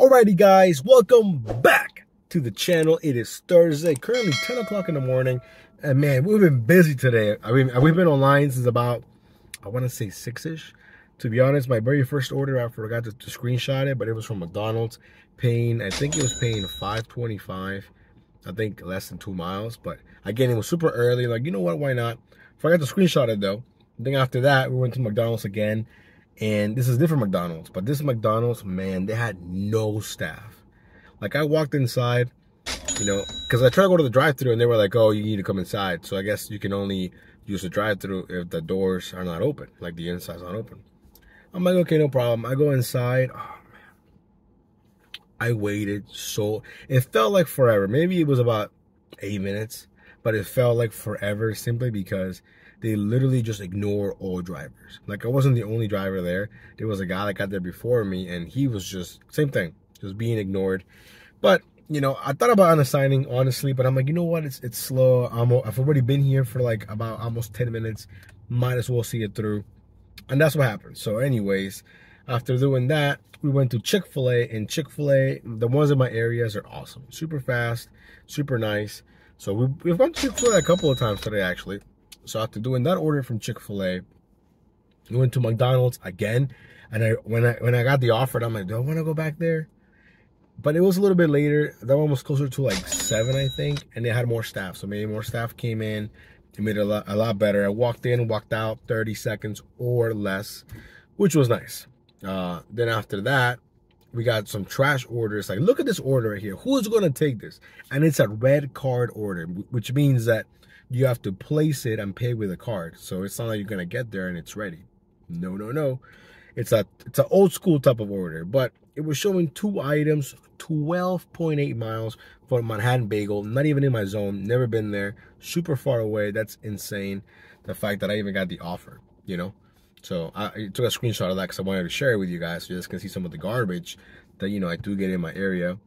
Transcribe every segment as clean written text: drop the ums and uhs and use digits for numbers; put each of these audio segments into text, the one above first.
Alrighty guys, welcome back to the channel. It is Thursday, currently 10 o'clock in the morning. And man, we've been busy today. I mean, we've been online since about, I want to say 6-ish. To be honest, my very first order, I forgot to screenshot it, but it was from McDonald's. I think it was paying $5.25. I think less than 2 miles. But again, it was super early. Like, you know what, why not? Forgot to screenshot it though. Then after that, we went to McDonald's again. And this is different McDonald's, but this McDonald's, man, they had no staff. Like, I walked inside, you know, because I tried to go to the drive-thru and they were like, oh, you need to come inside. So I guess you can only use the drive-thru if the doors are not open, like the inside's not open. I'm like, okay, no problem. I go inside. Oh, man. I waited so, it felt like forever. Maybe it was about 8 minutes, but it felt like forever simply because they literally just ignore all drivers. Like, I wasn't the only driver there. There was a guy that got there before me, and he was just, same thing, just being ignored. But, you know, I thought about unassigning, honestly, but I'm like, you know what, it's slow. I've already been here for like about almost 10 minutes. Might as well see it through. And that's what happened. So anyways, after doing that, we went to Chick-Fil-A, and Chick-Fil-A, the ones in my areas are awesome. Super fast, super nice. So we've gone to Chick-Fil-A a couple of times today, actually. So after doing that order from Chick-Fil-A, we went to McDonald's again. And when I got the offer, I'm like, do I want to go back there? But it was a little bit later. That one was closer to like 7, I think. And they had more staff. So maybe more staff came in. It made it a lot better. I walked in, walked out 30 seconds or less, which was nice. Then after that, we got some trash orders. Like, look at this order right here. Who's going to take this? And it's a red card order, which means that you have to place it and pay with a card. So it's not like you're gonna get there and it's ready. No. It's an old school type of order. But it was showing 2 items, 12.8 miles for Manhattan Bagel. Not even in my zone. Never been there. Super far away. That's insane. The fact that I even got the offer, you know. So I took a screenshot of that because I wanted to share it with you guys so you guys can see some of the garbage that, you know, I do get in my area.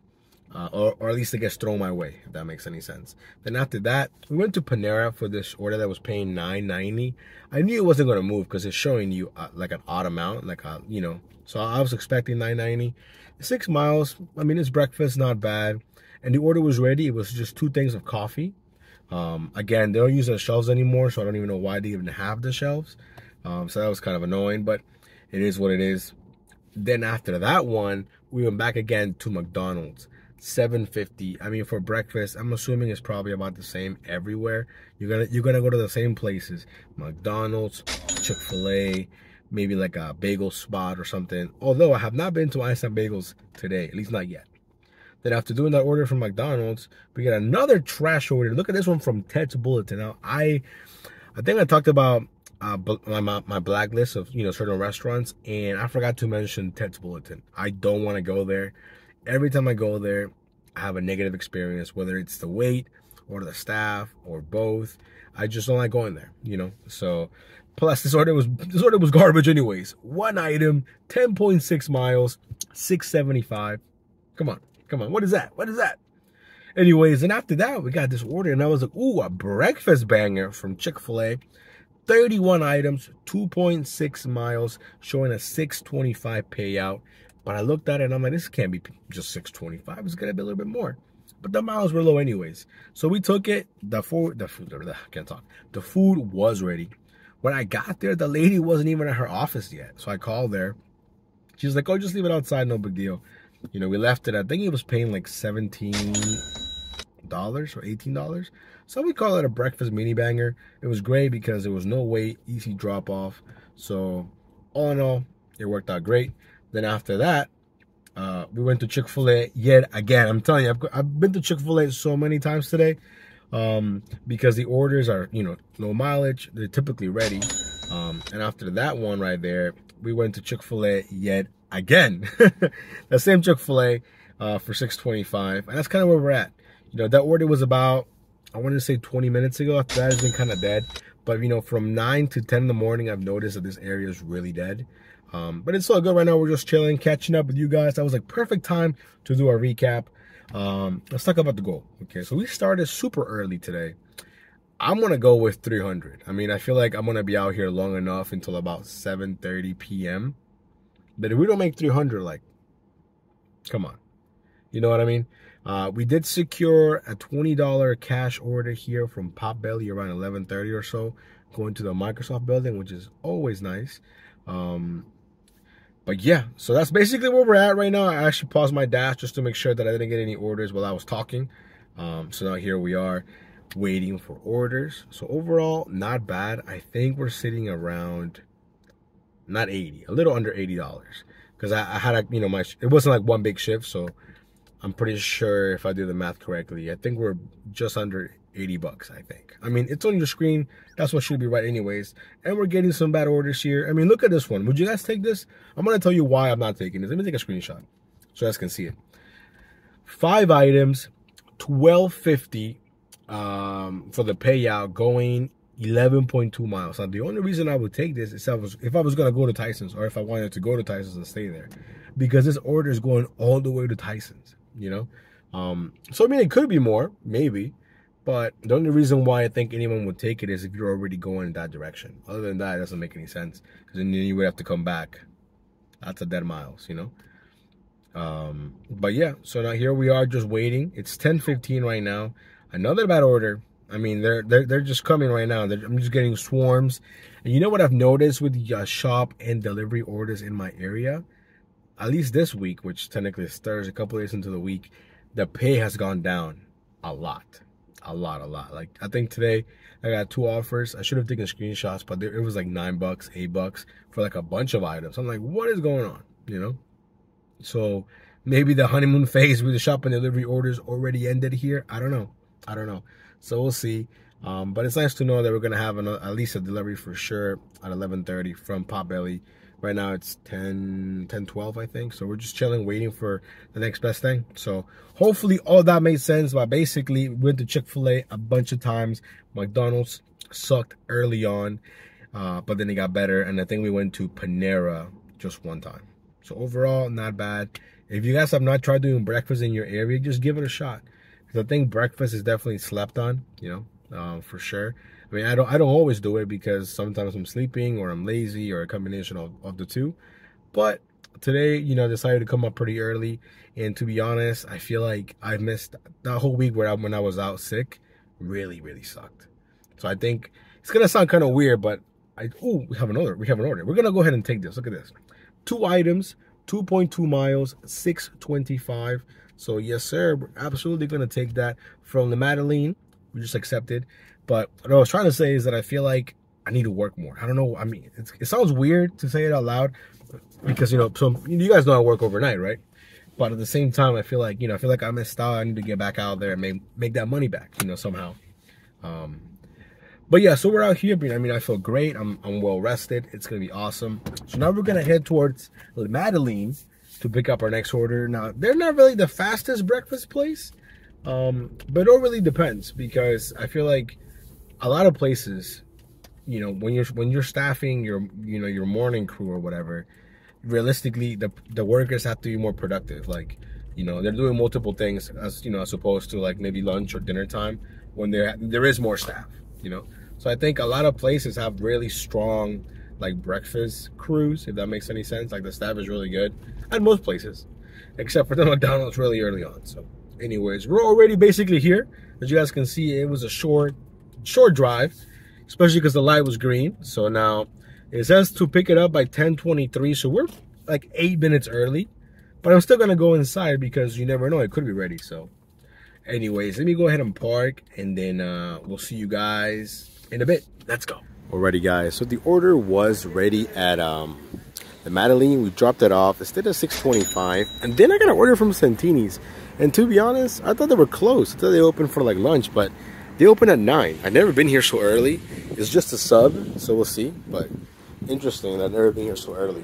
Or at least it gets thrown my way, if that makes any sense. Then after that, we went to Panera for this order that was paying $9.90. I knew it wasn't going to move because it's showing you like an odd amount, like a, you know. So I was expecting $9.90. 6 miles. I mean, it's breakfast, not bad. And the order was ready. It was just 2 things of coffee. Again, they don't use the shelves anymore, so I don't even know why they even have the shelves. So that was kind of annoying, but it is what it is. Then after that one, we went back again to McDonald's. $7.50. I mean, for breakfast, I'm assuming it's probably about the same everywhere. You're gonna go to the same places: McDonald's, Chick-Fil-A, maybe like a bagel spot or something. Although I have not been to Einstein Bagels today, at least not yet. Then after doing that order from McDonald's, we got another trash order. Look at this one from Ted's Bulletin. Now I think I talked about my blacklist of, you know, certain restaurants, and I forgot to mention Ted's Bulletin. I don't want to go there. Every time I go there, I have a negative experience, whether it's the wait or the staff or both. I just don't like going there, you know. So plus this order was garbage anyways. 1 item, 10.6 miles, $6.75. Come on. What is that? Anyways, and after that, we got this order, and I was like, ooh, a breakfast banger from Chick-Fil-A. 31 items, 2.6 miles, showing a $6.25 payout. But I looked at it and I'm like, this can't be just $6.25. It's gonna be a little bit more. But the miles were low anyways. So we took it. The food was ready. When I got there, the lady wasn't even at her office yet. So I called there. She was like, oh, just leave it outside, no big deal. You know, we left it. I think it was paying like $17 or $18. So we call it a breakfast mini banger. It was great because there was no wait, easy drop off. So all in all, it worked out great. Then after that, we went to Chick-Fil-A yet again. I'm telling you, I've been to Chick-Fil-A so many times today because the orders are, you know, no mileage. They're typically ready. And after that one right there, we went to Chick-Fil-A yet again. The same Chick-Fil-A for $6.25. And that's kind of where we're at. You know, that order was about, I want to say 20 minutes ago. After that, it's been kind of dead. But, you know, from 9 to 10 in the morning, I've noticed that this area is really dead. But it's all good right now. We're just chilling, catching up with you guys. That was like perfect time to do our recap. Let's talk about the goal. Okay, so we started super early today. I'm gonna go with 300. I mean, I feel like I'm gonna be out here long enough until about 7:30 p.m. But if we don't make 300, like, come on. You know what I mean? We did secure a $20 cash order here from Potbelly around 11:30 or so, going to the Microsoft building, which is always nice. But yeah, so that's basically where we're at right now. I actually paused my dash just to make sure that I didn't get any orders while I was talking. So now here we are waiting for orders. So overall, not bad. I think we're sitting around, not 80, a little under $80. Because I had, it wasn't like one big shift, so I'm pretty sure if I do the math correctly, I think we're just under 80 bucks, I think. I mean, it's on your screen. That's what should be right anyways. And we're getting some bad orders here. I mean, look at this one. Would you guys take this? I'm going to tell you why I'm not taking this. Let me take a screenshot so you guys can see it. 5 items, $12.50 for the payout, going 11.2 miles. Now, the only reason I would take this is if I was going to go to Tyson's, or if I wanted to go to Tyson's and stay there, because this order is going all the way to Tyson's, you know? So, I mean, it could be more, maybe, but the only reason why I think anyone would take it is if you're already going in that direction. Other than that, it doesn't make any sense, because then you would have to come back. That's a dead miles, you know? But yeah, so now here we are just waiting. It's 10:15 right now. Another bad order. I mean, they're just coming right now. I'm just getting swarms. And you know what I've noticed with the shop and delivery orders in my area? At least this week, which technically is Thursday, a couple days into the week, the pay has gone down a lot. A lot. Like, I think today I got 2 offers. I should have taken screenshots, but it was like $9, $8 for like a bunch of items. I'm like, what is going on? You know? So maybe the honeymoon phase with the shop and delivery orders already ended here. I don't know. So we'll see. But it's nice to know that we're going to have at least a delivery for sure at 11:30 from Potbelly. Right now it's 10:12, I think. So we're just chilling, waiting for the next best thing. So hopefully all that made sense. But basically, we went to Chick-Fil-A a bunch of times. McDonald's sucked early on, but then it got better. And I think we went to Panera just one time. So overall, not bad. If you guys have not tried doing breakfast in your area, just give it a shot. Because I think breakfast is definitely slept on, you know, for sure. I mean, I don't always do it because sometimes I'm sleeping or I'm lazy or a combination of the two. But today, you know, I decided to come up pretty early. And to be honest, I feel like I missed that whole week when I was out sick. Really, really sucked. So I think it's going to sound kind of weird, but we have an order. We're going to go ahead and take this. Look at this. 2 items, 2.2 miles, $6.25. So yes, sir, we're absolutely going to take that from the Madeline. We just accepted. But what I was trying to say is that I feel like I need to work more. I don't know. I mean, it sounds weird to say it out loud because, you know, you guys know I work overnight, right? But at the same time, I feel like, I missed out. I need to get back out there and make that money back, you know, somehow. But yeah, so we're out here. I mean, I feel great. I'm well rested. It's going to be awesome. So now we're going to head towards Madeline to pick up our next order. Now, they're not really the fastest breakfast place, but it all really depends because I feel like a lot of places, you know, when you're staffing your morning crew or whatever, realistically the workers have to be more productive. Like, you know, they're doing multiple things as opposed to like maybe lunch or dinner time when there is more staff, you know. So I think a lot of places have really strong like breakfast crews, if that makes any sense. Like the staff is really good at most places, except for the McDonald's really early on. So anyways, we're already basically here. As you guys can see, it was a short drive, especially because the light was green. So now it says to pick it up by 10:23. So we're like 8 minutes early, but I'm still gonna go inside because you never know, it could be ready. So anyways, let me go ahead and park and then we'll see you guys in a bit. Let's go. Alrighty guys, so the order was ready at the Madeline. We dropped it off. It stayed at 6:25, and then I got an order from Santini's, and to be honest, I thought they were closed. I thought they opened for like lunch, but they open at 9. I've never been here so early. It's just a sub, so we'll see, but interesting that I've never been here so early.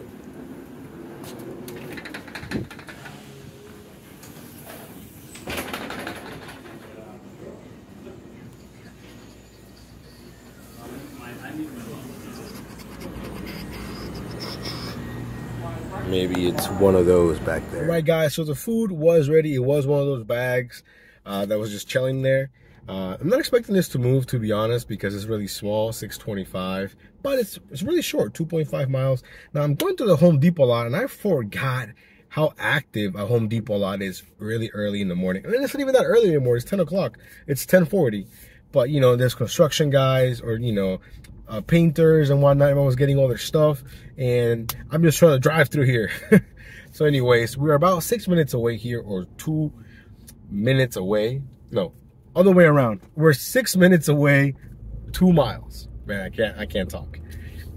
Maybe it's one of those back there. All right, guys, so the food was ready. It was one of those bags that was just chilling there. I'm not expecting this to move, to be honest, because it's really small, 625, but it's really short, 2.5 miles. Now, I'm going to the Home Depot lot, and I forgot how active a Home Depot lot is really early in the morning. I mean, it's not even that early anymore. It's 10 o'clock. It's 10:40. But, you know, there's construction guys or, you know, painters and whatnot. Everyone's getting all their stuff. And I'm just trying to drive through here. So anyways, we're about 6 minutes away here, or 2 minutes away. No, other way around. We're 6 minutes away, 2 miles. Man, I can't talk.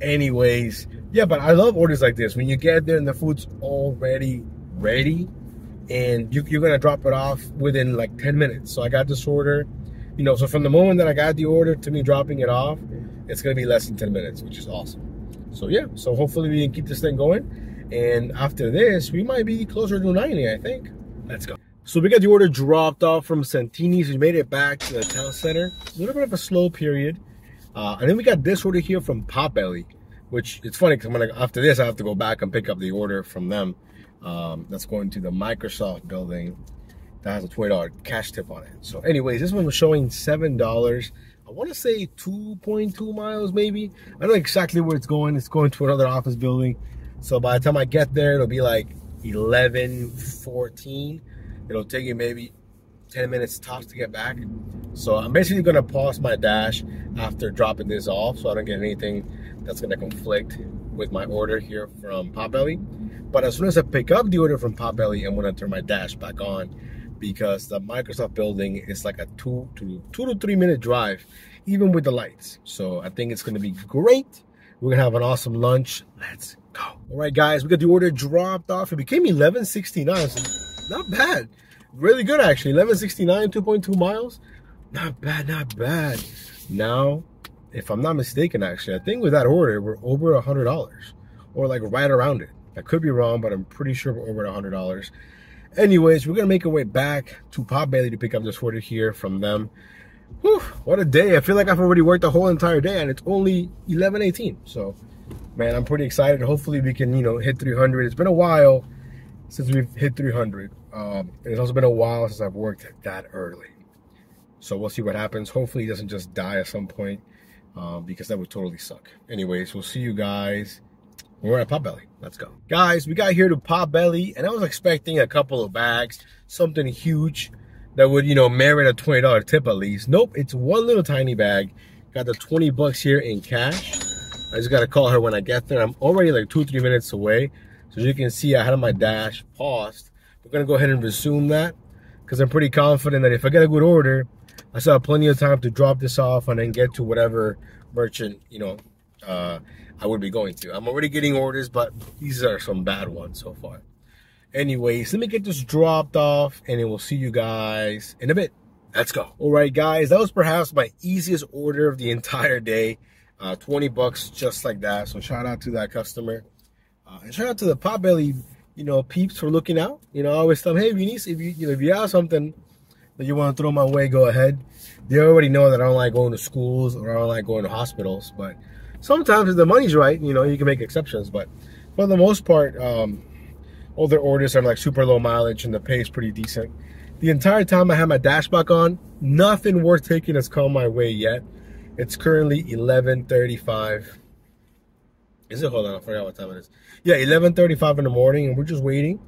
Anyways, yeah, but I love orders like this. When you get there and the food's already ready and you're gonna drop it off within like 10 minutes. So I got this order, you know, so from the moment that I got the order to me dropping it off, it's gonna be less than 10 minutes, which is awesome. So yeah, so hopefully we can keep this thing going. And after this, we might be closer to 90, I think. Let's go. So we got the order dropped off from Santini's. We made it back to the town center. A little bit of a slow period. And then we got this order here from Potbelly, which it's funny because after this, I have to go back and pick up the order from them. That's going to the Microsoft building. That has a $20 cash tip on it. So anyways, this one was showing $7. I want to say 2.2 miles maybe. I don't know exactly where it's going. It's going to another office building. So by the time I get there, it'll be like 11:14. It'll take you maybe 10 minutes tops to get back. So I'm basically gonna pause my dash after dropping this off so I don't get anything that's gonna conflict with my order here from Potbelly. But as soon as I pick up the order from Potbelly, I'm gonna turn my dash back on because the Microsoft building is like a 2 to 3 minute drive, even with the lights. So I think it's gonna be great. We're gonna have an awesome lunch. Let's go. All right, guys, we got the order dropped off. It became 11:69, so not bad. Really good, actually. 11:69, 2.2 miles. Not bad, not bad. Now, if I'm not mistaken, actually, I think with that order, we're over $100, or like right around it. I could be wrong, but I'm pretty sure we're over $100. Anyways, we're gonna make our way back to Potbelly to pick up this order here from them. Whew, what a day. I feel like I've already worked the whole entire day, and it's only 11:18. So, man, I'm pretty excited. Hopefully we can, you know, hit 300. It's been a while since we've hit 300. It's also been a while since I've worked that early. So we'll see what happens. Hopefully he doesn't just die at some point, because that would totally suck. Anyways, we'll see you guys when we're at Potbelly. Let's go. Guys, we got here to Potbelly, and I was expecting a couple of bags, something huge that would, you know, merit a $20 tip at least. Nope, it's one little tiny bag. Got the 20 bucks here in cash. I just got to call her when I get there. I'm already like 2-3 minutes away. So as you can see, I had my dash paused. We're going to go ahead and resume that because I'm pretty confident that if I get a good order, I still have plenty of time to drop this off and then get to whatever merchant, you know, I would be going to. I'm already getting orders, but these are some bad ones so far. Anyways, let me get this dropped off and then we'll see you guys in a bit. Let's go. All right, guys, that was perhaps my easiest order of the entire day. 20 bucks just like that. So shout out to that customer. And shout out to the Potbelly, you know, peeps for looking out. You know, I always tell them, hey, if you have something that you want to throw my way, go ahead. They already know that I don't like going to schools or I don't like going to hospitals. But sometimes if the money's right, you know, you can make exceptions. But for the most part, all their orders are like super low mileage and the pay is pretty decent. The entire time I had my dash back on, nothing worth taking has come my way yet. It's currently 11:35. Is it? Hold on, I forgot what time it is. Yeah, 11:35 in the morning, and we're just waiting,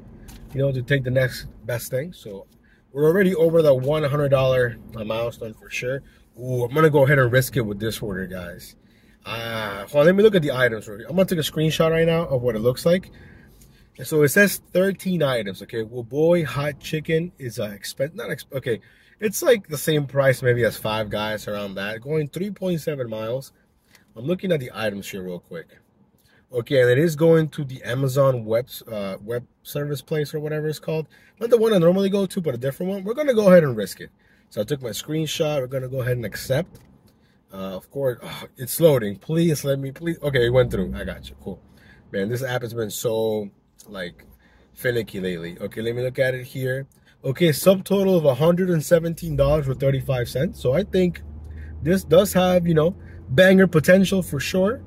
you know, to take the next best thing. So we're already over the $100 milestone for sure. Ooh, I'm gonna go ahead and risk it with this order, guys. Hold on, let me look at the items. I'm gonna take a screenshot right now of what it looks like. So it says 13 items. Okay, well, boy, hot chicken is okay. It's like the same price maybe as Five Guys, around that. Going 3.7 miles. I'm looking at the items here real quick. Okay, and it is going to the Amazon web service place or whatever it's called. Not the one I normally go to, but a different one. We're gonna go ahead and risk it. So I took my screenshot. We're gonna go ahead and accept. Of course, it's loading. Please let me. Please. Okay, it went through. I got you. Cool. Man, this app has been so like finicky lately. Okay, let me look at it here. Okay, subtotal of $117.35. So I think this does have, you know, banger potential for sure.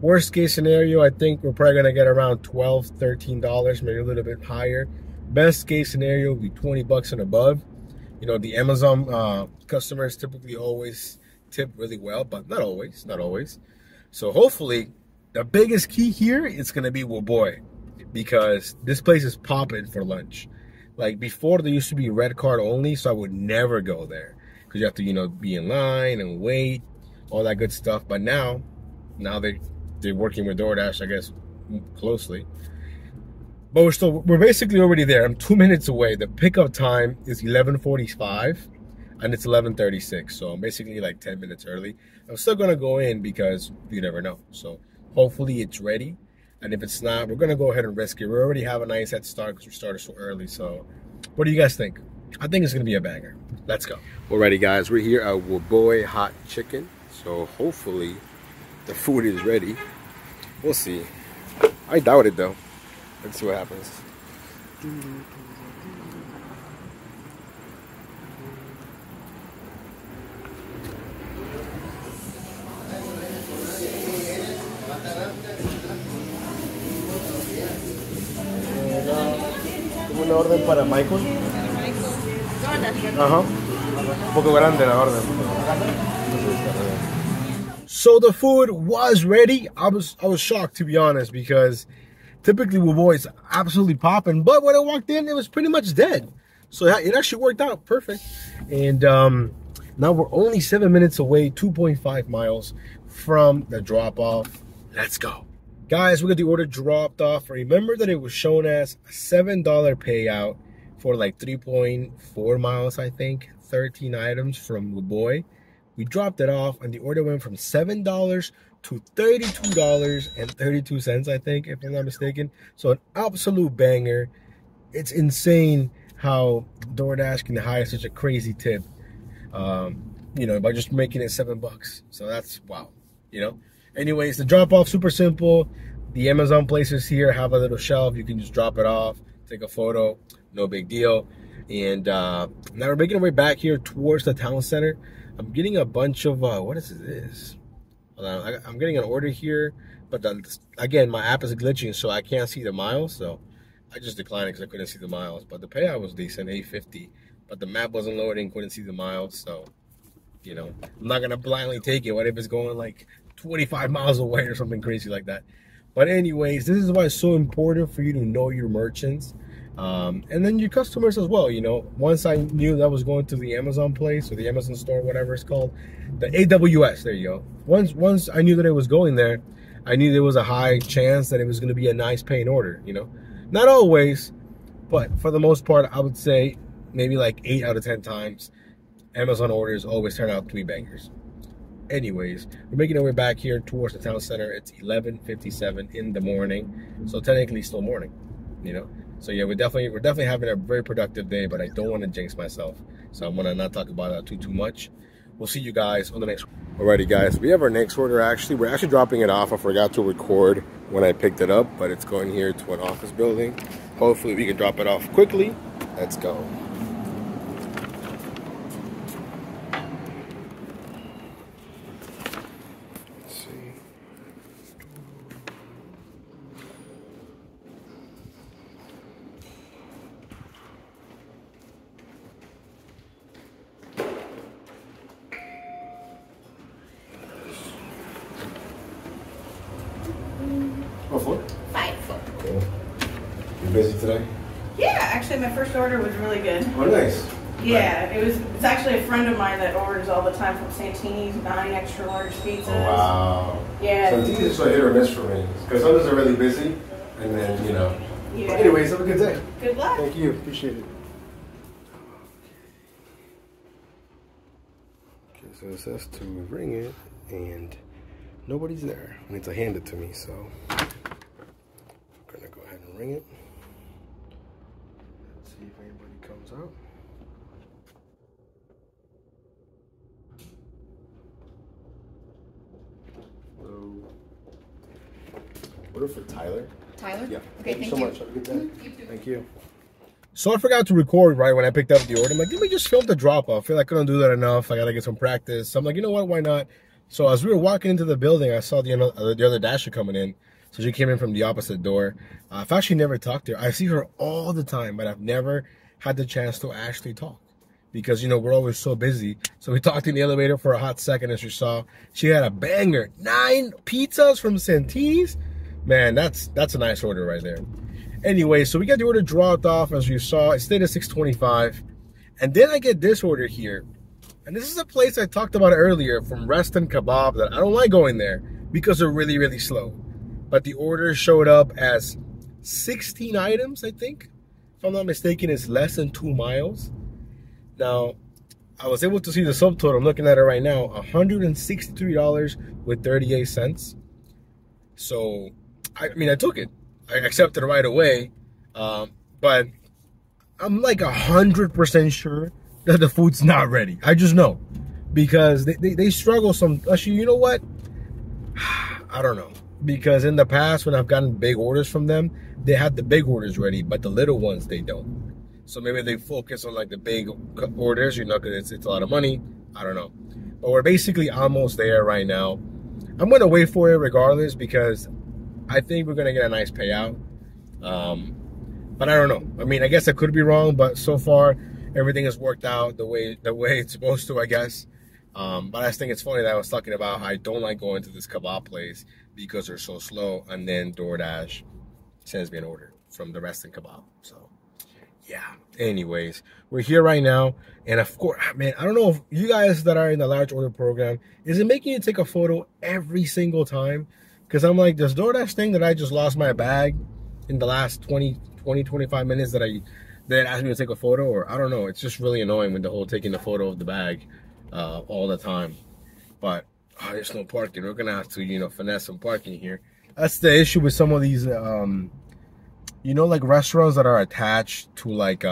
Worst case scenario, I think we're probably gonna get around $12, $13, maybe a little bit higher. Best case scenario would be 20 bucks and above. You know, the Amazon customers typically always tip really well, but not always, not always. So hopefully, the biggest key here is gonna be, well, boy, because this place is popping for lunch. Like before, there used to be red card only, so I would never go there because you have to, you know, be in line and wait, all that good stuff. But now they're working with DoorDash, I guess, closely. But we're basically already there. I'm 2 minutes away. The pickup time is 11:45, and it's 11:36. So I'm basically like 10 minutes early. I'm still gonna go in because you never know. So hopefully it's ready. And if it's not, we're gonna go ahead and risk it. We already have a nice head start because we started so early. So what do you guys think? I think it's gonna be a banger. Let's go. Alrighty guys, we're here at Waboy Hot Chicken. So hopefully the food is ready. We'll see. I doubt it though. Let's see what happens. ¿Una orden para Michael? Ajá. Un poco grande la orden. So the food was ready. I was shocked, to be honest, because typically Waboy is absolutely popping, but when I walked in, it was pretty much dead. So it actually worked out perfect. And now we're only 7 minutes away, 2.5 miles from the drop-off. Let's go. Guys, we got the order dropped off. Remember that it was shown as a $7 payout for like 3.4 miles, I think. 13 items from Waboy. We dropped it off, and the order went from $7 to $32.32, I think, if I'm not mistaken. So an absolute banger. It's insane how DoorDash can hire such a crazy tip, you know, by just making it $7. So that's wow, you know. Anyways, the drop off super simple. The Amazon places here have a little shelf. You can just drop it off, take a photo, no big deal. And now we're making our way back here towards the town center. I'm getting a bunch of what is this? I'm getting an order here, but again, my app is glitching, so I can't see the miles. So I just declined it because I couldn't see the miles. But the payout was decent, $8.50. But the map wasn't loading, couldn't see the miles. So, you know, I'm not gonna blindly take it. What if it's going like 25 miles away or something crazy like that? But anyways, this is why it's so important for you to know your merchants. And then your customers as well. You know, once I knew that I was going to the Amazon place or the Amazon store, whatever it's called, the AWS, there you go. Once I knew that it was going there, I knew there was a high chance that it was going to be a nice paying order, you know. Not always, but for the most part, I would say maybe like 8 out of 10 times, Amazon orders always turn out to be bangers. Anyways, we're making our way back here towards the town center. It's 11:57 in the morning, so technically still morning, you know. So yeah, we're definitely having a very productive day, but I don't want to jinx myself, so I'm gonna not talk about that too much. We'll see you guys on the next one. Alrighty guys, we have our next order. We're actually dropping it off. I forgot to record when I picked it up, but it's going here to an office building. Hopefully we can drop it off quickly. Let's go. What foot? 5 foot. Cool. You busy today? Yeah, actually my first order was really good. Oh, nice. Yeah, it's actually a friend of mine that orders all the time from Santini's, 9 extra large pizzas. Oh, wow. Yeah. Santini's is so hit or miss for me. Because sometimes they're really busy, and then, you know. Yeah. But anyways, have a good day. Good luck. Thank you. Appreciate it. Okay, so it says to ring it, and nobody's there. I need to hand it to me, so I'm gonna go ahead and ring it. Let's see if anybody comes out. Hello. Order for Tyler. Tyler? Yeah. Okay, Thank you so much. Have a good day. You too. Thank you. So I forgot to record right when I picked up the order. I'm like, let me just film the drop off. I feel like I couldn't do that enough. I gotta get some practice. So I'm like, you know what? Why not? So as we were walking into the building, I saw the other Dasher coming in. So she came in from the opposite door. I've actually never talked to her. I see her all the time, but I've never had the chance to actually talk. Because, you know, we're always so busy. So we talked in the elevator for a hot second, as you saw. She had a banger. 9 pizzas from Santini's. Man, that's a nice order right there. Anyway, so we got the order dropped off, as you saw. It stayed at $6.25. And then I get this order here. And this is a place I talked about earlier from Rest and Kebab that I don't like going there because they're really, really slow. But the order showed up as 16 items, I think. If I'm not mistaken, it's less than 2 miles. Now, I was able to see the subtotal. I'm looking at it right now. $163.38. So, I mean, I took it. I accepted it right away. But I'm like 100% sure that the food's not ready. I just know. Because they struggle some. Actually, you know what? I don't know. Because in the past, when I've gotten big orders from them, they have the big orders ready, but the little ones, they don't. So maybe they focus on like the big orders, you know, because it's a lot of money. I don't know. But we're basically almost there right now. I'm going to wait for it regardless because I think we're going to get a nice payout. But I don't know. I mean, I guess I could be wrong, but so far, everything has worked out the way it's supposed to, I guess. But I just think it's funny that I was talking about how I don't like going to this kebab place because they're so slow, and then DoorDash sends me an order from the Rest and Kebab. So, yeah. Anyways, we're here right now, and of course, man, I don't know if you guys that are in the large order program, is it making you take a photo every single time? Because I'm like, this DoorDash thing that I just lost my bag in the last 25 minutes that it asked me to take a photo, or I don't know. It's just really annoying with the whole taking the photo of the bag all the time. But there's no parking. We're gonna have to, you know, finesse some parking here. That's the issue with some of these, you know, like restaurants that are attached to like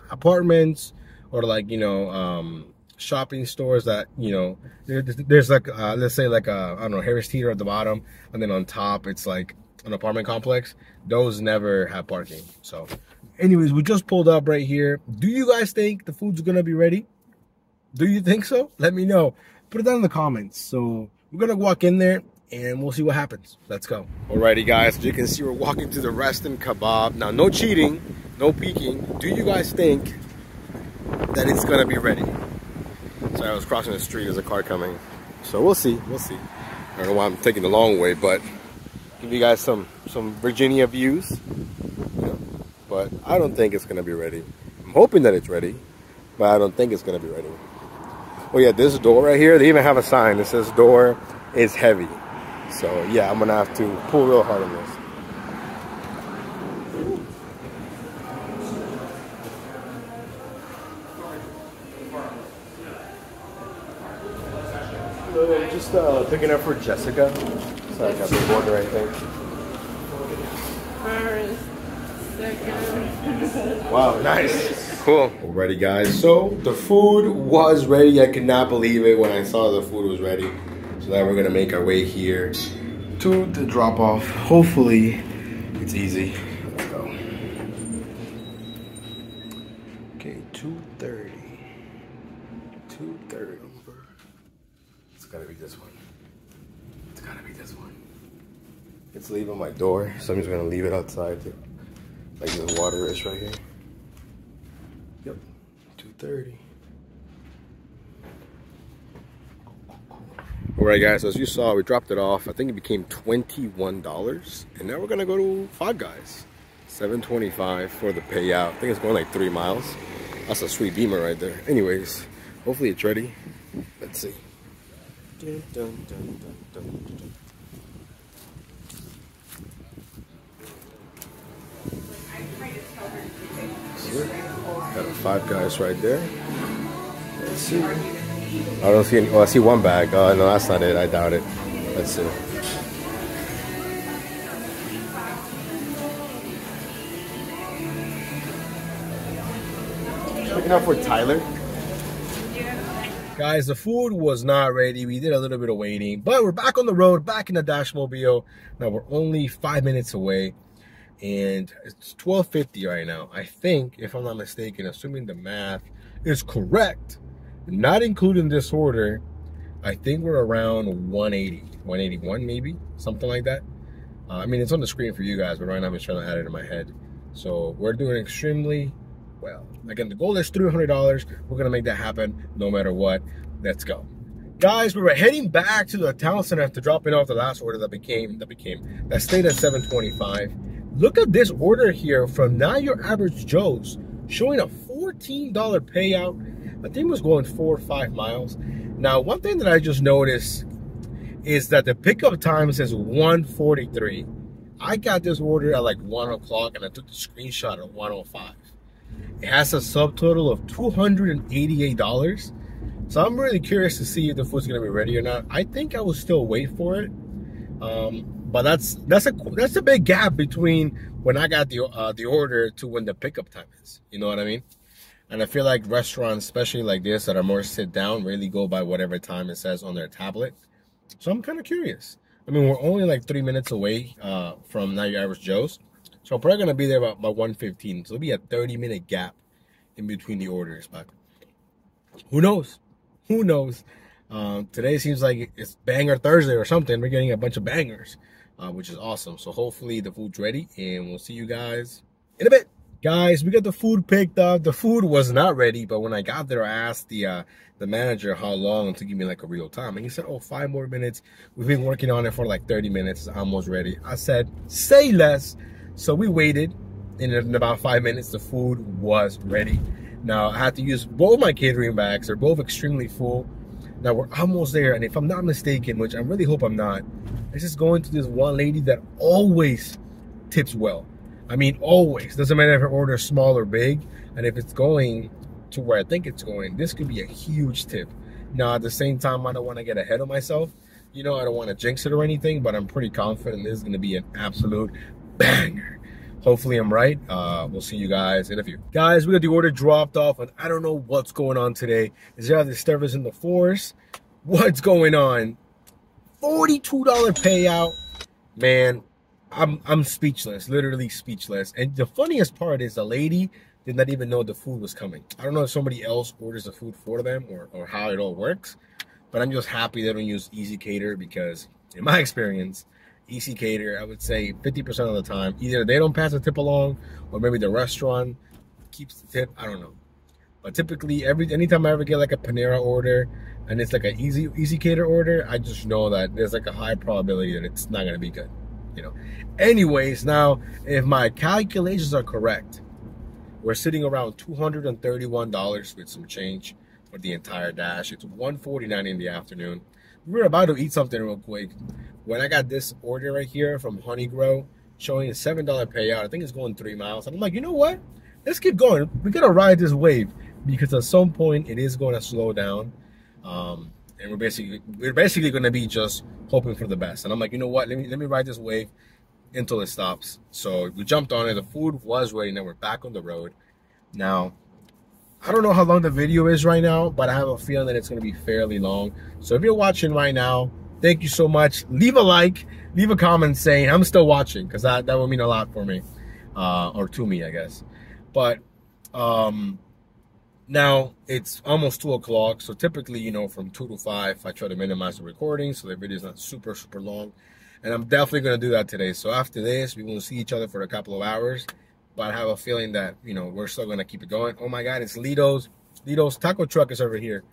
apartments, or like, you know, shopping stores that, you know, there's like let's say like I don't know, Harris Teeter at the bottom, and then on top it's like an apartment complex. Those never have parking. So anyways, we just pulled up right here. Do you guys think the food's gonna be ready? Do you think so? Let me know. Put it down in the comments. So we're gonna walk in there and we'll see what happens. Let's go. Alrighty guys, as you can see, we're walking to the Rest and Kebab. Now, no cheating, no peeking. Do you guys think that it's gonna be ready? Sorry, I was crossing the street, there's a car coming. So we'll see, we'll see. I don't know why I'm taking the long way, but give you guys some Virginia views. You know, but I don't think it's gonna be ready. I'm hoping that it's ready, but I don't think it's gonna be ready. Oh yeah, this door right here, they even have a sign that says door is heavy. So yeah, I'm gonna have to pull real hard on this. I'm just picking up for Jessica. So I got the order right there. Wow, nice. Cool. Alrighty guys, so the food was ready. I could not believe it when I saw the food was ready. So now we're gonna make our way here to the drop off. Hopefully it's easy. Let's go. Okay, 2:30. 2:30. It's gotta be this one. It's gotta be this one. It's leaving my door, so I'm just gonna leave it outside. Like the water is right here. Yep, 2:30. All right, guys, so as you saw, we dropped it off. I think it became $21, and now we're gonna go to Five Guys. $7.25 for the payout. I think it's going like 3 miles. That's a sweet Beamer right there. Anyways, hopefully it's ready. Let's see. Dun, dun, dun, dun, dun, dun. Got a Five Guys right there. Let's see. I don't see any. Oh, I see one bag. Oh, no, that's not it. I doubt it. Let's see. Looking out for Tyler. Guys, the food was not ready. We did a little bit of waiting, but we're back on the road, back in the Dashmobile. Now we're only 5 minutes away, and it's 12:50 right now. I think, if I'm not mistaken, assuming the math is correct, not including this order, I think we're around 180, 181 maybe, something like that. I mean, it's on the screen for you guys, but right now I'm just trying to add it in my head. So we're doing extremely well. Again, the goal is $300. We're gonna make that happen no matter what. Let's go. Guys, we were heading back to the town center after dropping off the last order that stayed at 725. Look at this order here from Not Your Average Joe's, showing a $14 payout. I think it was going 4 or 5 miles. Now, one thing that I just noticed is that the pickup time says 1:43. I got this order at like 1 o'clock and I took the screenshot at 1:05. It has a subtotal of $288. So I'm really curious to see if the food's gonna be ready or not. I think I will still wait for it. But that's a big gap between when I got the order to when the pickup time is. You know what I mean? And I feel like restaurants, especially like this, that are more sit down, really go by whatever time it says on their tablet. So I'm kind of curious. I mean, we're only like 3 minutes away from Not Your Average Joe's. So I'm probably gonna be there about 1:15. So it'll be a 30-minute gap in between the orders. But who knows? Who knows? Today seems like it's Banger Thursday or something. We're getting a bunch of bangers, which is awesome. So hopefully the food's ready, and we'll see you guys in a bit. Guys, we got the food picked up. The food was not ready, but when I got there, I asked the manager how long to give me like a real time. And he said, oh, 5 more minutes. We've been working on it for like 30 minutes. It's almost ready. I said, say less. So we waited, and in about 5 minutes, the food was ready. Now, I had to use both my catering bags. They're both extremely full. Now, we're almost there, and if I'm not mistaken, which I really hope I'm not, it's just going to this one lady that always tips well. I mean, always. Doesn't matter if her order is small or big, and if it's going to where I think it's going, this could be a huge tip. Now, at the same time, I don't want to get ahead of myself. You know, I don't want to jinx it or anything, but I'm pretty confident this is going to be an absolute banger. Hopefully I'm right. We'll see you guys in a few. Guys, we got the order dropped off, and I don't know what's going on today. Is there a disturbance in the force? What's going on? $42 payout. Man, I'm speechless, literally speechless. And the funniest part is the lady did not even know the food was coming. I don't know if somebody else orders the food for them or how it all works, but I'm just happy they don't use Easy Cater, because in my experience, Easy Cater, I would say 50% of the time, either they don't pass the tip along, or maybe the restaurant keeps the tip. I don't know. But typically, anytime I ever get like a Panera order and it's like an Easy Cater order, I just know that there's like a high probability that it's not gonna be good. You know. Anyways, now if my calculations are correct, we're sitting around $231 with some change for the entire dash. It's 1:49 in the afternoon. We were about to eat something real quick when I got this order right here from Honey Grow showing a $7 payout. I think it's going 3 miles. And I'm like, you know what? Let's keep going. We gotta ride this wave, because at some point it is going to slow down. And we're basically going to be just hoping for the best. And I'm like, you know what? Let me ride this wave until it stops. So we jumped on it. The food was ready. Now we're back on the road. Now, I don't know how long the video is right now, but I have a feeling that it's going to be fairly long. So if you're watching right now, thank you so much. Leave a like, leave a comment saying I'm still watching, because that would mean a lot for me, or to me, I guess. But now it's almost 2 o'clock. So typically, you know, from 2 to 5, I try to minimize the recording so the video is not super long. And I'm definitely going to do that today. So after this, we will see each other for a couple of hours. But I have a feeling that, you know, we're still going to keep it going. Oh my God, it's Lito's. Lito's taco truck is over here.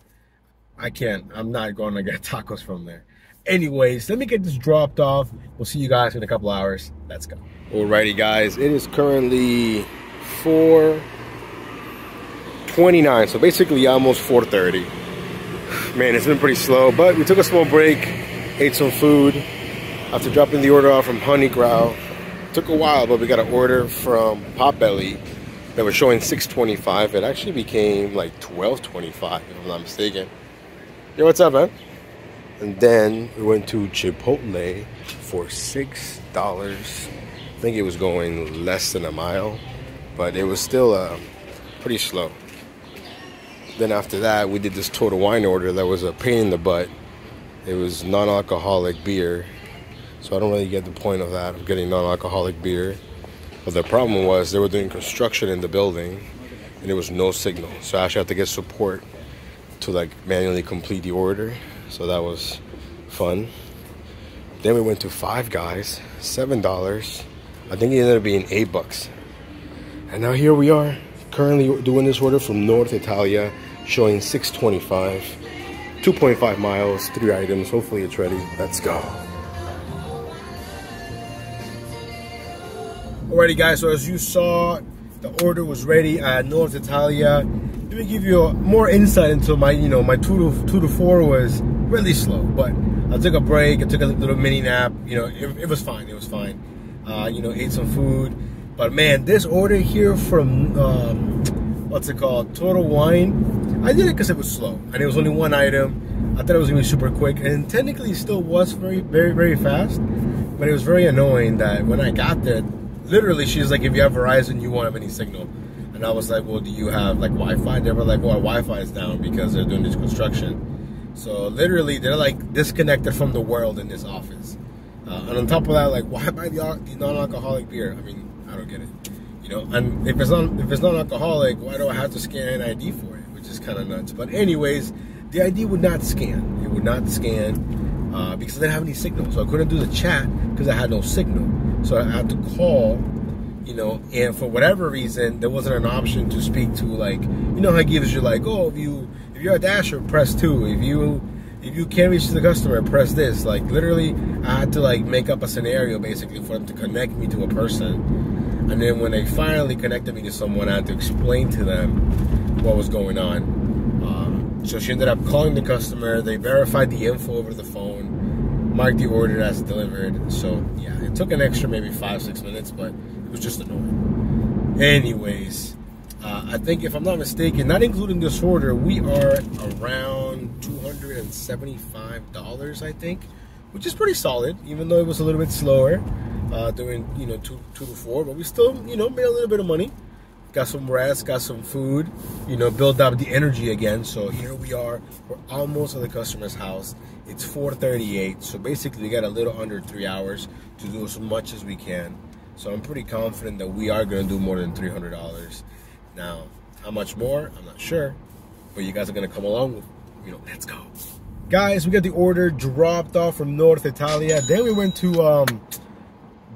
I'm not going to get tacos from there. Anyways, let me get this dropped off. We'll see you guys in a couple hours. Let's go. Alrighty, guys. It is currently 4:29. So basically almost 4:30. Man, it's been pretty slow. But we took a small break. Ate some food. After dropping the order off from Honey Grow. Took a while, but we got an order from Potbelly that was showing 6.25. It actually became like 12.25, if I'm not mistaken. Yo, what's up, man? And then we went to Chipotle for $6. I think it was going less than a mile, but it was still pretty slow. Then after that, we did this Total Wine order that was a pain in the butt. It was non-alcoholic beer. So I don't really get the point of that, of getting non-alcoholic beer. But the problem was they were doing construction in the building and there was no signal. So I actually had to get support to like manually complete the order. So that was fun. Then we went to Five Guys, $7. I think it ended up being $8. And now here we are, currently doing this order from North Italia, showing $6.25. 2.5 miles, 3 items. Hopefully it's ready. Let's go. Alrighty guys, so as you saw, the order was ready at North Italia. Let me give you more insight into my, my 2 to 4 was really slow, but I took a break, I took a little mini nap, it was fine, it was fine. Ate some food, but man, this order here from, what's it called, Total Wine, I did it because it was slow, and it was only 1 item. I thought it was gonna be super quick, and technically it still was very, very, very fast, but it was very annoying that when I got there, literally, she's like, if you have Verizon, you won't have any signal. And I was like, well, do you have like Wi-Fi? They were like, well, our Wi-Fi is down because they're doing this construction. So literally, they're like disconnected from the world in this office. And on top of that, like, why buy the non-alcoholic beer? I mean, I don't get it. And if it's not alcoholic, why do I have to scan an ID for it? Which is kind of nuts. But anyways, the ID would not scan. It would not scan because I didn't have any signal. So I couldn't do the chat because I had no signal. So I had to call, and for whatever reason, there wasn't an option to speak to, like, how it gives you, like, oh, if you're a dasher, press 2. If you can't reach the customer, press this. Like, literally, I had to, like, make up a scenario, basically, for them to connect me to a person. And then when they finally connected me to someone, I had to explain to them what was going on. So she ended up calling the customer. They verified the info over the phone, marked the order as delivered. So, yeah, it took an extra maybe 5-6 minutes, but it was just annoying. Anyways, I think if I'm not mistaken, not including this order, we are around $275, I think, which is pretty solid, even though it was a little bit slower doing, 2 to 4, but we still, made a little bit of money. Got some rest, got some food, build up the energy again. So here we are. We're almost at the customer's house. It's 4:38, so basically we got a little under 3 hours to do as much as we can. So I'm pretty confident that we are going to do more than $300. Now, how much more? I'm not sure, but you guys are going to come along with, let's go. Guys, we got the order dropped off from North Italia. Then we went to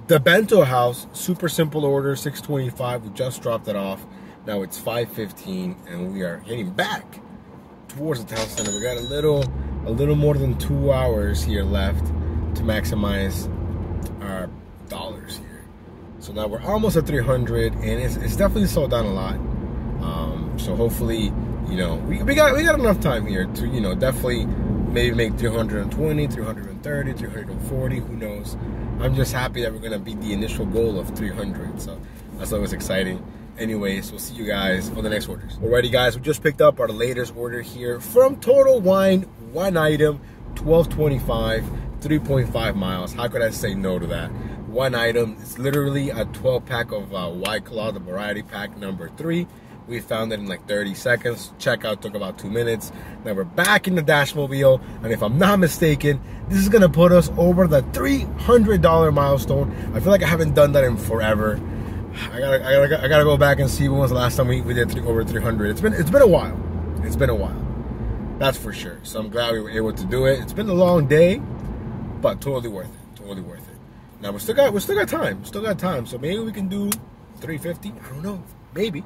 the bento house. Super simple order, $6.25. We just dropped it off. Now it's 5:15, and we are heading back towards the town center. We got a little more than 2 hours here left to maximize our dollars here. So now we're almost at 300, and it's definitely slowed down a lot. So hopefully, we got enough time here to definitely maybe make 320, 330, 340. Who knows? I'm just happy that we're gonna beat the initial goal of 300. So that's always exciting. Anyways, we'll see you guys on the next orders. Alrighty guys, we just picked up our latest order here from Total Wine. 1 item, $12.25, 3.5 miles. How could I say no to that? 1 item. It's literally a 12-pack of White Claw, the variety pack number 3. We found it in like 30 seconds. Checkout took about 2 minutes. Now we're back in the Dashmobile, and if I'm not mistaken, this is gonna put us over the $300 milestone. I feel like I haven't done that in forever. I gotta go back and see when was the last time we did over 300. It's been a while. It's been a while. That's for sure. So I'm glad we were able to do it. It's been a long day, but totally worth it. Totally worth it. Now we still got time. Still got time. So maybe we can do 350. I don't know. Maybe.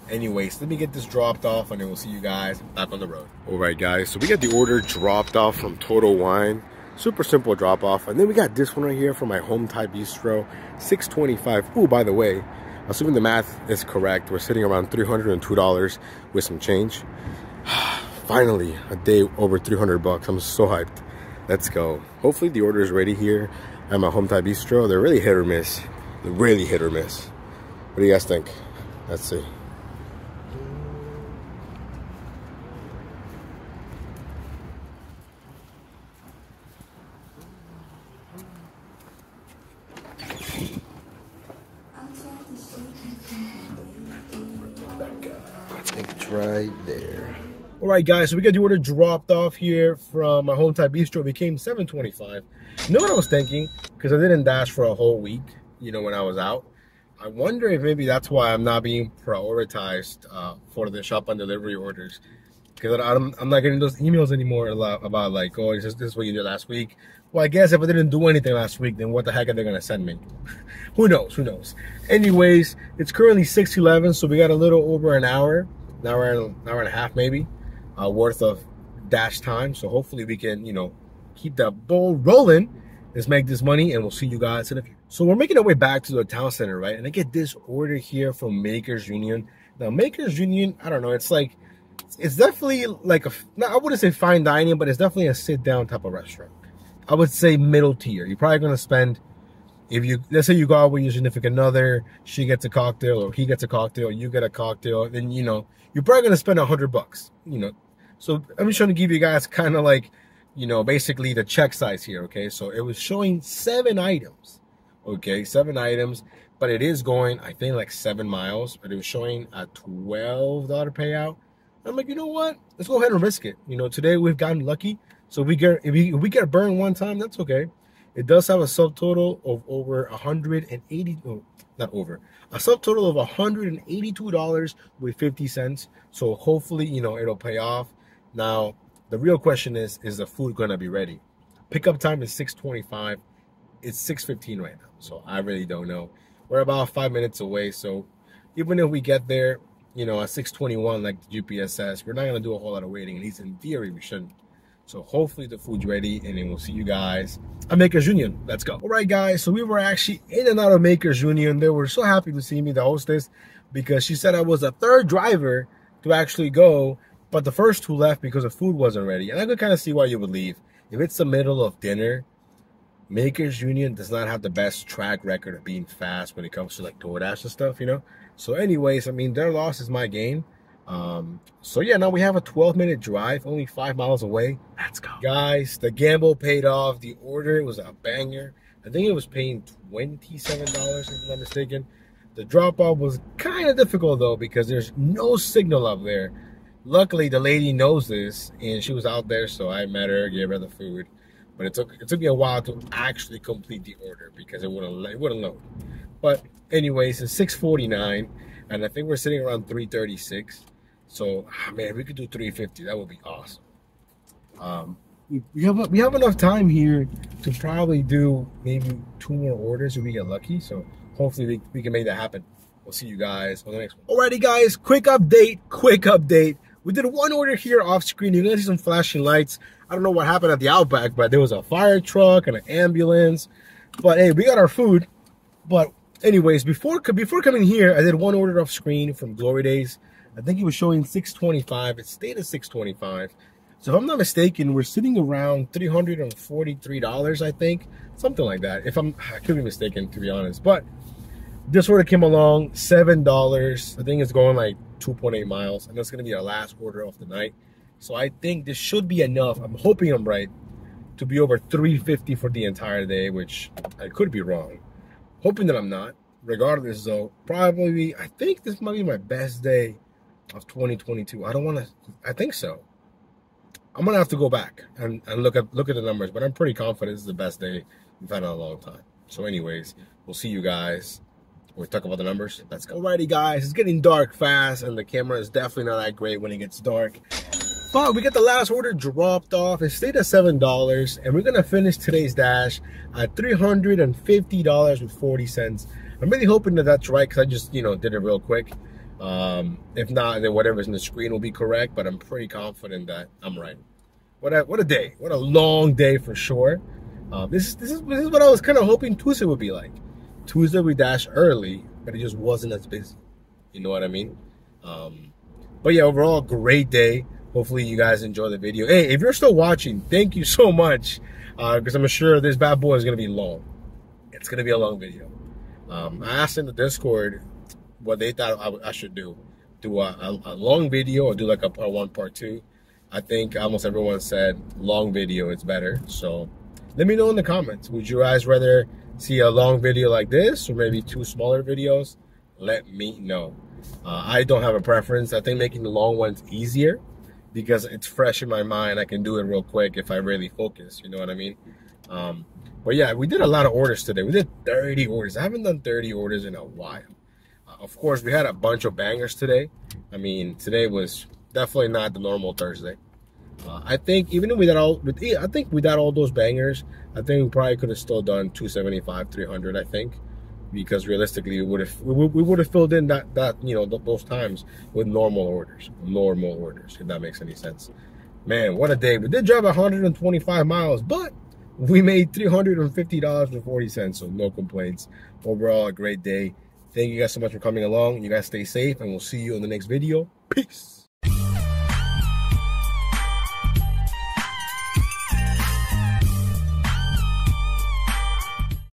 Anyways, let me get this dropped off, and then we'll see you guys back on the road. All right, guys. So we got the order dropped off from Total Wine. Super simple drop off. And then we got this one right here from my home Thai bistro, $6.25. Oh, by the way, assuming the math is correct, we're sitting around $302 with some change. Finally, a day over 300 bucks. I'm so hyped. Let's go. Hopefully the order is ready here at my home Thai bistro. They're really hit or miss. They're really hit or miss. What do you guys think? Let's see. Right there. All right, guys, so we got the order dropped off here from my home Thai bistro. It became $7.25. You know what I was thinking? Because I didn't dash for a whole week, when I was out. I wonder if maybe that's why I'm not being prioritized for the shop on delivery orders. Because I'm not getting those emails anymore about like, oh, this is what you did last week. Well, I guess if I didn't do anything last week, then what the heck are they gonna send me? Who knows? Anyways, it's currently 6:11, so we got a little over an hour and a half maybe, worth of dash time. So hopefully we can, you know, keep that ball rolling. Let's make this money, and we'll see you guys in a few. So we're making our way back to the town center, right? And I get this order here from Makers Union. Now, Makers Union, I don't know, it's like, it's definitely like I wouldn't say fine dining, but it's definitely a sit-down type of restaurant. I would say middle tier. You're probably going to spend, if you, let's say you go out with your significant other, she gets a cocktail, or he gets a cocktail, you get a cocktail, then, you know, you're probably going to spend $100, you know. So I'm just trying to give you guys kind of like, you know, basically the check size here, okay? So it was showing 7 items, okay? 7 items, but it is going, I think, like 7 miles, but it was showing a $12 payout. I'm like, you know what? Let's go ahead and risk it. You know, today we've gotten lucky. So if we get burned one time, that's okay. It does have a subtotal of over 180, oh, not over, a subtotal of $182 with 50 cents. So hopefully, you know, it'll pay off. Now, the real question is the food gonna be ready? Pickup time is 6:25. It's 6:15 right now. So I really don't know. We're about 5 minutes away. So even if we get there, you know, at 6:21, like the GPS says, we're not gonna do a whole lot of waiting. At least in theory, we shouldn't. So hopefully the food's ready, and then we'll see you guys at Makers Union. Let's go. All right, guys. So we were actually in and out of Makers Union. They were so happy to see me, the hostess, because she said I was the 3rd driver to actually go, but the first 2 left because the food wasn't ready. And I could kind of see why you would leave. If it's the middle of dinner, Makers Union does not have the best track record of being fast when it comes to like Doordash and stuff, you know? So anyways, I mean, their loss is my gain. So yeah, now we have a 12-minute drive, only 5 miles away. Let's go. Guys, the gamble paid off. The order was a banger. I think it was paying $27, if I'm not mistaken. The drop-off was kind of difficult, though, because there's no signal up there. Luckily, the lady knows this, and she was out there, so I met her, gave her the food. But it took me a while to actually complete the order because it wouldn't load. But anyways, it's 6:49, and I think we're sitting around 3:36. So, man, if we could do 350, that would be awesome. We have enough time here to probably do maybe 2 more orders if we get lucky. So hopefully we can make that happen. We'll see you guys on the next one. Alrighty, guys, quick update. We did 1 order here off screen. You're gonna see some flashing lights. I don't know what happened at the Outback, but there was a fire truck and an ambulance. But hey, we got our food. But anyways, before coming here, I did 1 order off screen from Glory Days. I think it was showing 625. It stayed at 625. So if I'm not mistaken, we're sitting around $343, I think. Something like that. I could be mistaken, to be honest. But this order came along, $7. I think it's going like 2.8 miles. And that's going to be our last order of the night. So I think this should be enough. I'm hoping I'm right to be over $350 for the entire day, which I could be wrong. Hoping that I'm not. Regardless, though, probably, I think this might be my best day of 2022. I think so. I'm gonna have to go back and look at the numbers, but I'm pretty confident this is the best day we've had in a long time. So anyways, we'll see you guys when we talk about the numbers. Let's go. Alrighty, guys, it's getting dark fast, and the camera is definitely not that great when it gets dark. But we got the last order dropped off. It stayed at $7, and we're gonna finish today's dash at $350 with 40 cents. I'm really hoping that that's right, because I just, you know, did it real quick. If not, then whatever's in the screen will be correct, but I'm pretty confident that I'm right. What a day. What a long day for sure. This is what I was kind of hoping Tuesday would be like. Tuesday we dashed early, but it just wasn't as busy. You know what I mean? But yeah, overall, great day. Hopefully you guys enjoy the video. Hey, if you're still watching, thank you so much, because I'm sure this bad boy is going to be long. It's going to be a long video. I asked in the Discord what they thought I should do a long video or do like a part 1, part 2. I think almost everyone said long video is better. So let me know in the comments. Would you guys rather see a long video like this or maybe 2 smaller videos? Let me know. I don't have a preference. I think making the long ones easier because it's fresh in my mind. I can do it real quick if I really focus. You know what I mean? But yeah, we did a lot of orders today. We did 30 orders. I haven't done 30 orders in a while. Of course, we had a bunch of bangers today. I mean, today was definitely not the normal Thursday. I think even if we did all those bangers, I think we probably could have still done 275, 300. I think, because realistically, we would have filled in that you know those times with normal orders, if that makes any sense. Man, what a day. We did drive 125 miles, but we made $350.40, so no complaints. Overall, a great day. Thank you guys so much for coming along. You guys stay safe, and we'll see you in the next video. Peace.